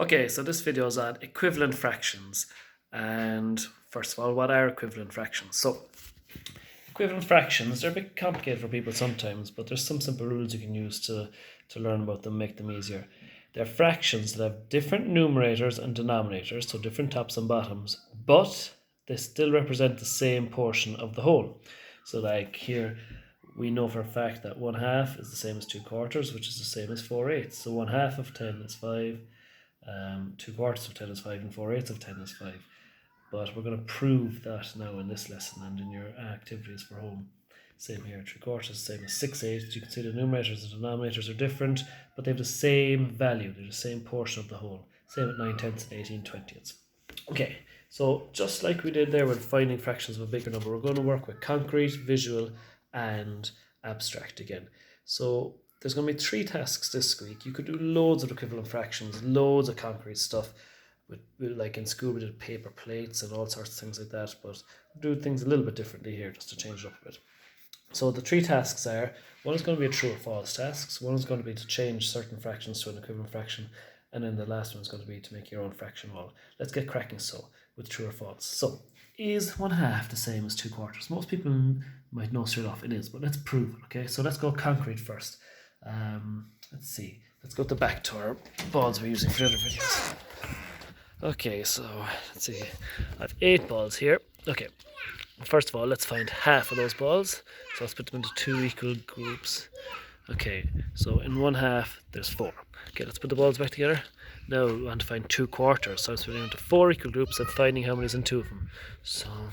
Okay, so this video is on equivalent fractions. And first of all, what are equivalent fractions? So equivalent fractions, they're a bit complicated for people sometimes, but there's some simple rules you can use to learn about them, make them easier. They're fractions that have different numerators and denominators, so different tops and bottoms, but they still represent the same portion of the whole. So like here, we know for a fact that 1/2 is the same as 2/4, which is the same as 4/8. So 1/2 of 10 is 5, 2/4 of 10 is 5, and 4/8 of 10 is 5. But we're going to prove that now in this lesson and in your activities for home. Same here, 3/4 same as 6/8. You can see the numerators and denominators are different, but they have the same value. They're the same portion of the whole. Same at 9/10 and 18/20. Okay, so just like we did there with finding fractions of a bigger number, we're going to work with concrete, visual, and abstract again. So there's going to be 3 tasks this week. You could do loads of equivalent fractions, loads of concrete stuff. Like in school, we did paper plates and all sorts of things like that, but we'll do things a little bit differently here just to change it up a bit. So the 3 tasks are, one is going to be a true or false task, one is going to be to change certain fractions to an equivalent fraction, and then the last one is going to be to make your own fraction wall. Let's get cracking with true or false. So, is 1/2 the same as 2/4? Most people might know straight off it is, but let's prove it, okay? So let's go concrete first. Let's see. Let's go back to our balls we're using for the other videos. Okay, so let's see. I have 8 balls here. Okay, first of all, let's find half of those balls. So let's put them into 2 equal groups. Okay, so in 1/2, there's 4. Okay, let's put the balls back together. Now we want to find 2/4. So it's putting into 4 equal groups and finding how many is in 2 of them. So,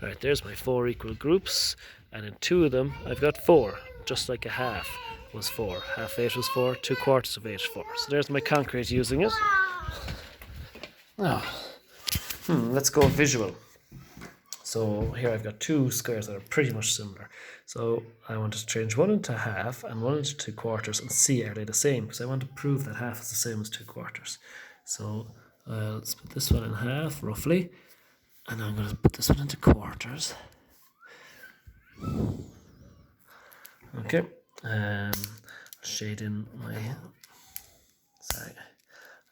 alright, there's my 4 equal groups. And in 2 of them, I've got 4, just like a half was 4. 1/2 was 4, 2/4 of 8 is 4. So there's my concrete using it. Now, let's go visual. So here I've got 2 squares that are pretty much similar. So I want to change one into 1/2 and one into 2/4 and see are they the same, because I want to prove that 1/2 is the same as 2/4. So let's put this one in 1/2 roughly, and I'm going to put this one into quarters. Okay, shade in my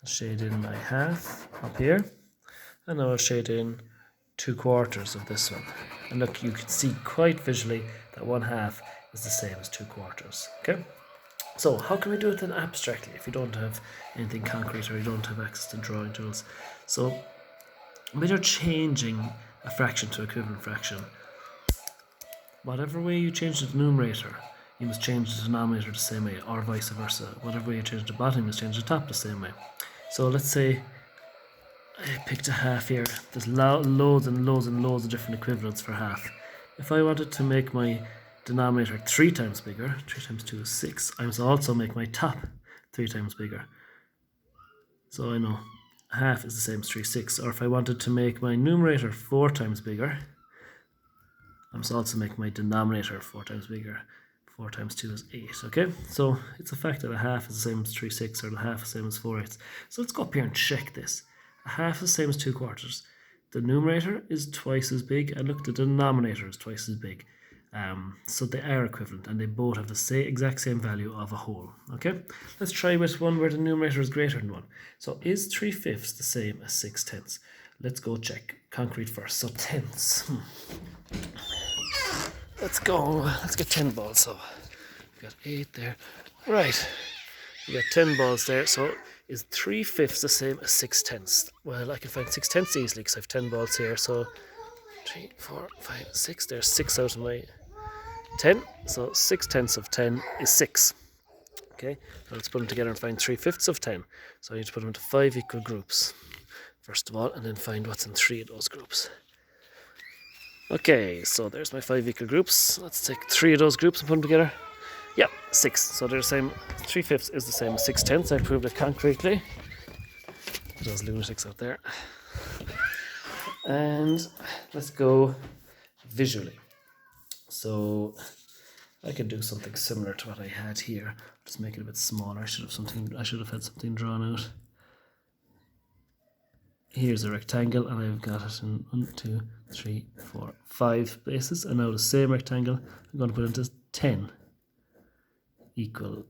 shade in my 1/2 up here, and now I'll shade in 2/4 of this one. And look, you can see quite visually that 1/2 is the same as 2/4. Okay, so how can we do it then abstractly if you don't have anything concrete or you don't have access to drawing tools? So when you're changing a fraction to equivalent fraction, whatever way you change the numerator, you must change the denominator the same way, or vice versa. Whatever way you change the bottom, you must change the top the same way. So let's say I picked a 1/2 here. There's loads and loads and loads of different equivalents for 1/2. If I wanted to make my denominator 3 times bigger, 3 times 2 is 6, I must also make my top 3 times bigger. So I know 1/2 is the same as 3, 6. Or if I wanted to make my numerator 4 times bigger, I must also make my denominator 4 times bigger. 4 times 2 is 8, okay? So it's a fact that 1/2 is the same as 3, 6, or 1/2 is the same as 4, 8. So let's go up here and check this. 1/2 is the same as 2/4. The numerator is twice as big, and look, the denominator is twice as big. So they are equivalent, and they both have the exact same value of a whole. Okay, let's try with one where the numerator is greater than 1. So is 3/5 the same as 6/10? Let's go check concrete first. So tenths. Let's go. Let's get 10 balls. So we've got 8 there. Right. We got 10 balls there. So is 3/5 the same as 6/10? Well, I can find 6/10 easily because I have 10 balls here. So 3, 4, 5, 6. There's 6 out of my 10. So 6/10 of 10 is 6. Okay. So let's put them together and find 3/5 of 10. So I need to put them into 5 equal groups, first of all, and then find what's in 3 of those groups. Okay, so there's my 5 equal groups. Let's take 3 of those groups and put them together. Yep, 6. So they're the same. 3/5 is the same as 6/10. I proved it concretely. Those lunatics out there. And let's go visually. So I can do something similar to what I had here. Just make it a bit smaller. I should have had something drawn out. Here's a rectangle, and I've got it in 1, 2, 3, 4, 5 places. And now the same rectangle, I'm going to put into 10 equal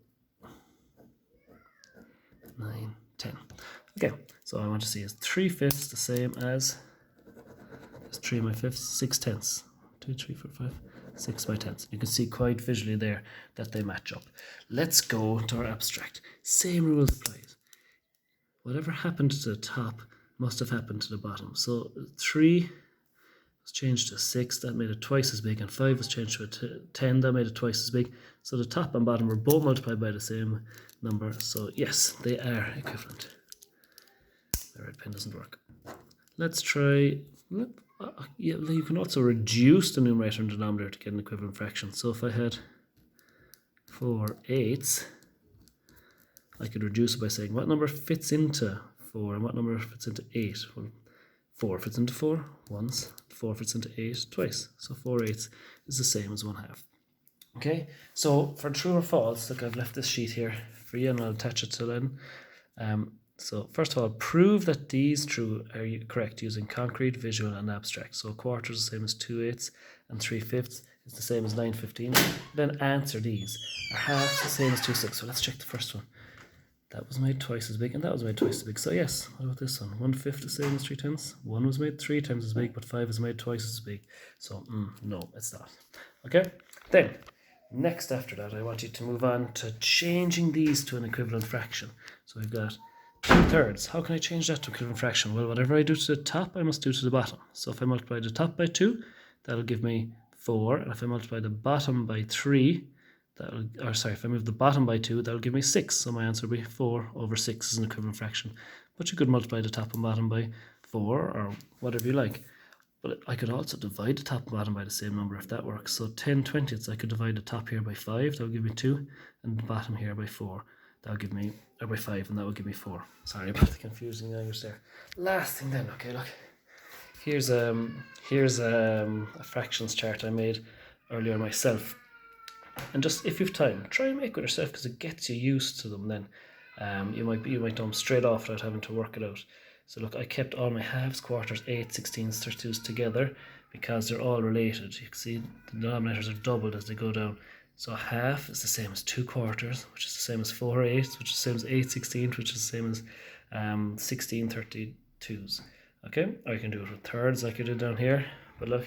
9, Okay, so I want to see is 3/5 the same as 3 by 5, 6/10. 2, 3, 4, 5, 6 by 10. You can see quite visually there that they match up. Let's go to our abstract. Same rules applies. Whatever happened to the top must have happened to the bottom. So 3 was changed to 6, that made it twice as big, and 5 was changed to 10, that made it twice as big. So the top and bottom were both multiplied by the same number. So yes, they are equivalent. The red pen doesn't work. Let's try. Yeah, you can also reduce the numerator and denominator to get an equivalent fraction. So if I had 4/8, I could reduce it by saying what number fits into 4 and what number fits into 8. Well, 4 fits into 4 once, 4 fits into 8 twice. So 4/8 is the same as 1/2. Okay, so for true or false, look, I've left this sheet here for you and I'll attach it to then. So first of all, prove that these true are correct using concrete, visual, and abstract. So a quarter is the same as 2/8, and 3/5 is the same as 9/15. Then answer these. Are half the same as 2/6? So let's check the first one. That was made twice as big, and that was made twice as big. So yes, what about this one? 1/5 the same as 3/10. 1 was made 3 times as big, but 5 is made twice as big. So no, it's not. Okay, then next after that, I want you to move on to changing these to an equivalent fraction. So we've got 2/3. How can I change that to equivalent fraction? Well, whatever I do to the top, I must do to the bottom. So if I multiply the top by 2, that'll give me 4. And if I multiply the bottom by 3, if I move the bottom by 2, that'll give me 6. So my answer will be 4/6 is an equivalent fraction. But you could multiply the top and bottom by 4 or whatever you like. But I could also divide the top and bottom by the same number if that works. So 10/20, I could divide the top here by 5, that would give me 2, and the bottom here by 4. That would give me, or by 5, and that would give me 4. Sorry about the confusing language there. Last thing then, okay, look. Here's a fractions chart I made earlier myself. And just if you've time, try and make it yourself because it gets you used to them then. You might do them straight off without having to work it out. So look, I kept all my halves, quarters, 8s, 16s, 32s together because they're all related. You can see the denominators are doubled as they go down. So half is the same as 2/4, which is the same as 4/8, which is the same as 8/16, which is the same as 16/32s. Okay, or you can do it with thirds like you did down here. But look,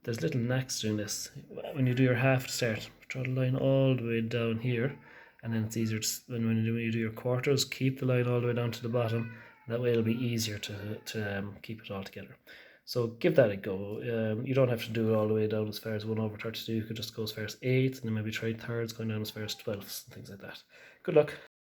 there's little knacks doing this. When you do your half to start, draw the line all the way down here, and then it's easier to, when you do your quarters, keep the line all the way down to the bottom. That way it'll be easier to keep it all together. So give that a go. You don't have to do it all the way down as far as 1/32. You could just go as far as 8, and then maybe try thirds going down as far as 12s and things like that. Good luck.